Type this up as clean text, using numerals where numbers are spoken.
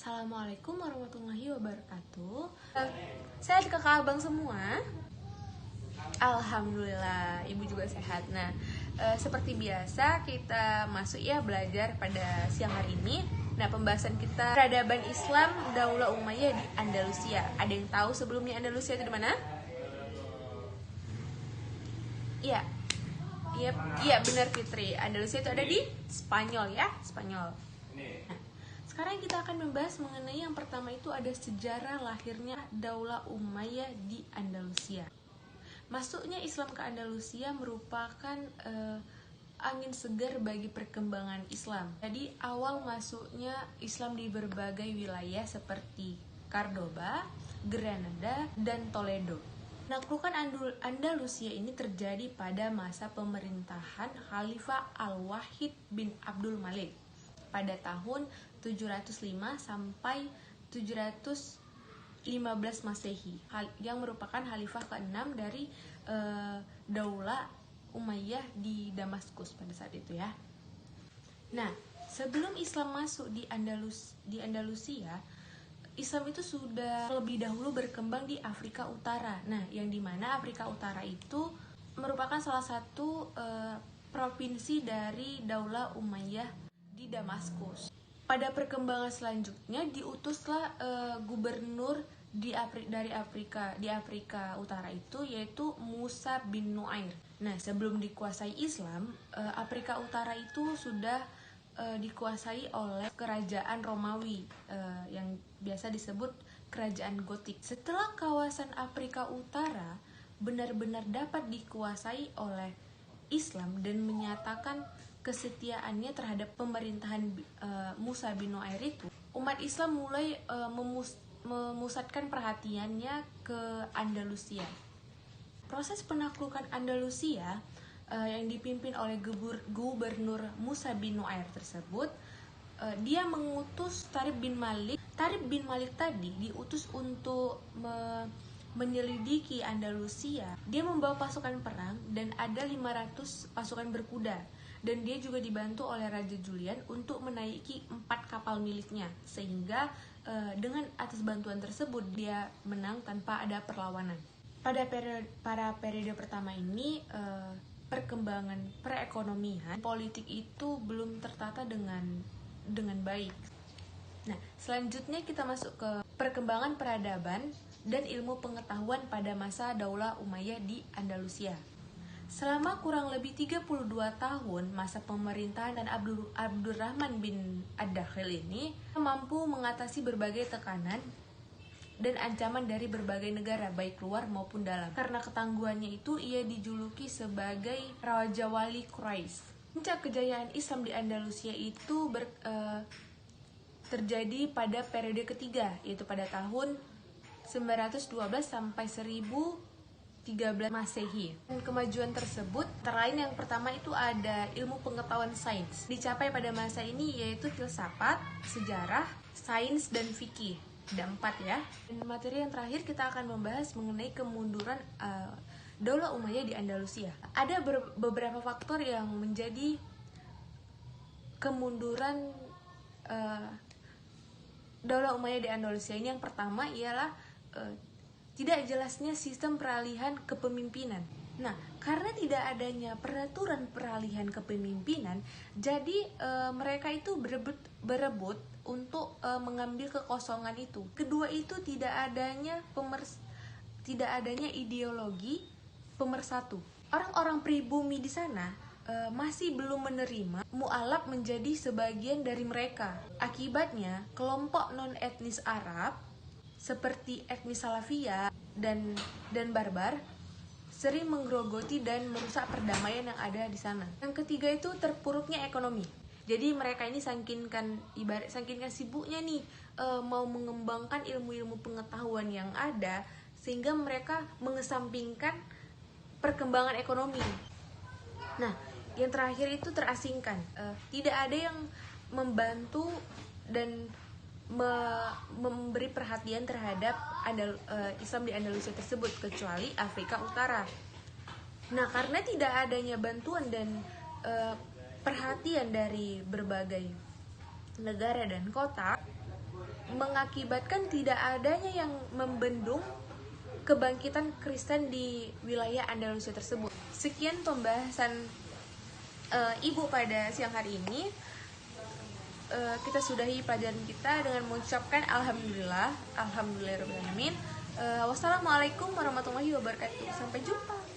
Assalamualaikum warahmatullahi wabarakatuh. Sehat kakak abang semua? Alhamdulillah, ibu juga sehat. Nah, seperti biasa kita masuk ya belajar pada siang hari ini. Nah, pembahasan kita peradaban Islam Daulah Umayyah di Andalusia. Ada yang tahu sebelumnya Andalusia itu di mana? Iya. Iya benar Fitri. Andalusia itu ada di Spanyol ya, Spanyol. Nah, sekarang kita akan membahas mengenai yang pertama itu ada sejarah lahirnya Daulah Umayyah di Andalusia. Masuknya Islam ke Andalusia merupakan angin segar bagi perkembangan Islam. Jadi awal masuknya Islam di berbagai wilayah seperti Cordoba, Granada, dan Toledo. Penaklukan Andalusia ini terjadi pada masa pemerintahan Khalifah Al-Wahid bin Abdul Malik pada tahun 705 sampai 715 Masehi, yang merupakan khalifah ke-6 dari Daulah Umayyah di Damaskus pada saat itu ya. Nah, sebelum Islam masuk di Andalusia, Islam itu sudah lebih dahulu berkembang di Afrika Utara. Nah, yang dimana Afrika Utara itu merupakan salah satu provinsi dari Daulah Umayyah di Damaskus. Pada perkembangan selanjutnya diutuslah gubernur dari Afrika Utara itu, yaitu Musa bin Nuair. Nah, sebelum dikuasai Islam, Afrika Utara itu sudah dikuasai oleh kerajaan Romawi yang biasa disebut kerajaan Gotik. Setelah kawasan Afrika Utara benar-benar dapat dikuasai oleh Islam dan menyatakan kesetiaannya terhadap pemerintahan Musa bin Nuair itu, umat Islam mulai memusatkan perhatiannya ke Andalusia. Proses penaklukan Andalusia yang dipimpin oleh gubernur Musa bin Nuair tersebut, dia mengutus Tariq bin Malik. Tariq bin Malik tadi diutus untuk menyelidiki Andalusia. Dia membawa pasukan perang dan ada 500 pasukan berkuda, dan dia juga dibantu oleh Raja Julian untuk menaiki 4 kapal miliknya, sehingga dengan atas bantuan tersebut dia menang tanpa ada perlawanan. Pada periode pertama ini perkembangan perekonomian politik itu belum tertata dengan baik. Nah, selanjutnya kita masuk ke perkembangan peradaban dan ilmu pengetahuan pada masa Daulah Umayyah di Andalusia. Selama kurang lebih 32 tahun masa pemerintahan dan Abdurrahman bin Ad-Dakhil ini mampu mengatasi berbagai tekanan dan ancaman dari berbagai negara, baik luar maupun dalam. Karena ketangguhannya itu, ia dijuluki sebagai Raja Wali Quraisy. Puncak kejayaan Islam di Andalusia itu terjadi pada periode ketiga, yaitu pada tahun 912 sampai 1013 Masehi. Dan kemajuan tersebut, terlain yang pertama itu ada ilmu pengetahuan sains. Dicapai pada masa ini yaitu filsafat, sejarah, sains, dan fikih. Ada 4 ya. Dan materi yang terakhir kita akan membahas mengenai kemunduran Daulah Umayyah di Andalusia. Ada beberapa faktor yang menjadi kemunduran Daulah Umayyah di Andalusia ini. Yang pertama ialah tidak jelasnya sistem peralihan kepemimpinan. Nah, karena tidak adanya peraturan peralihan kepemimpinan, jadi mereka itu berebut untuk mengambil kekosongan itu. Kedua itu tidak adanya ideologi pemersatu. Orang-orang pribumi di sana masih belum menerima mu'alaf menjadi sebagian dari mereka. Akibatnya, kelompok non-etnis Arab seperti etnis Salafiyah dan Barbar sering menggerogoti dan merusak perdamaian yang ada di sana. Yang ketiga itu terpuruknya ekonomi. Jadi mereka ini saking sibuknya nih mau mengembangkan ilmu-ilmu pengetahuan yang ada, sehingga mereka mengesampingkan perkembangan ekonomi. Nah, yang terakhir itu terasingkan. Tidak ada yang membantu dan memberi perhatian terhadap Islam di Andalusia tersebut, kecuali Afrika Utara. Nah, karena tidak adanya bantuan dan perhatian dari berbagai negara dan kota, mengakibatkan tidak adanya yang membendung kebangkitan Kristen di wilayah Andalusia tersebut. Sekian pembahasan Ibu pada siang hari ini. Kita sudahi pelajaran kita dengan mengucapkan alhamdulillahirabbil alamin. Wassalamualaikum warahmatullahi wabarakatuh. Sampai jumpa.